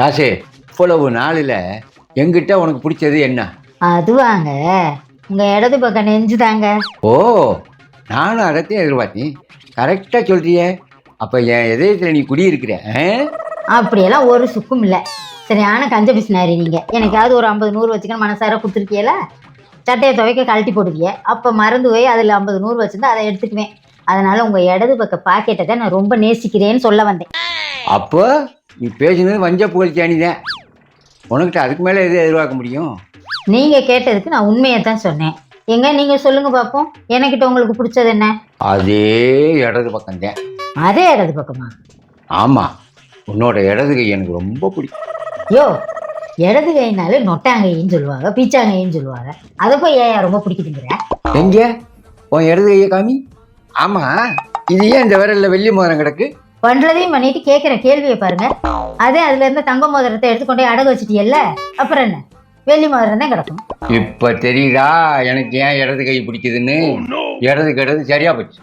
ராசே, இவ்வளவு நாளில் எங்கிட்ட உனக்கு பிடிச்சது என்ன? அதுவாங்க, உங்க இடது பக்கம் நெஞ்சு தாங்க. ஓ, நானும் அதைத்தான் எதிர்பார்த்தேன். கரெக்டாக சொல்றியே. அப்போ என் இதயத்தில் நீ குடியிருக்கிற. அப்படியெல்லாம் ஒரு சுக்கும் இல்லை. சரியான கஞ்ச பிசினாரி நீங்க. எனக்காவது ஒரு 50 100 வச்சுக்கணும் மனசார கொடுத்துருக்கியல. சட்டையை துவைக்க கழட்டி போடுவிய, அப்போ மறந்து போய் அதில் 50 100 வச்சுருந்தா அதை எடுத்துக்குவேன். அதனால உங்க இடது பக்க பாக்கெட்டை தான் நான் ரொம்ப நேசிக்கிறேன்னு சொல்ல வந்தேன். அப்போ நீ பேசினது வஞ்ச புகழ்ச்சியானி தான். உனக்கிட்ட அதுக்கு மேலே எது எதிர்பார்க்க முடியும்? நீங்க கேட்டதுக்கு நான் உண்மையை தான் சொன்னேன். எங்க நீங்க சொல்லுங்க பார்ப்போம், எனக்கிட்ட உங்களுக்கு பிடிச்சது என்ன? அதே இடது பக்கம்தான். அதே இடது பக்கமா? ஆமாம், உன்னோட இடது கை எனக்கு ரொம்ப பிடிக்கும். யோ, இடது கைனாலே நொட்டாங்கைன்னு சொல்லுவாங்க, பீச்சாங்கைன்னு சொல்லுவாங்க. அதை போய் ஏன் ரொம்ப பிடிக்குதுங்கிற? எங்கே உன் இடது கையை காமி. ஆமாம், இது ஏன் இந்த விரலில் வெள்ளி மோதிரம் கிடக்கு? பண்றதையும் பண்ணிட்டு கேட்குற கேள்வியை பாருங்க. அதே அதுல இருந்து தங்க மோதிரத்தை எடுத்துக்கொண்டே அடகு வச்சுட்டியல்ல, அப்புறம் என்ன, வெள்ளி மோதிரம் தான் கிடக்கும். இப்போ தெரியுதா எனக்கு ஏன் இடது கை பிடிக்குதுன்னு? இடது கிடது சரியா போச்சு.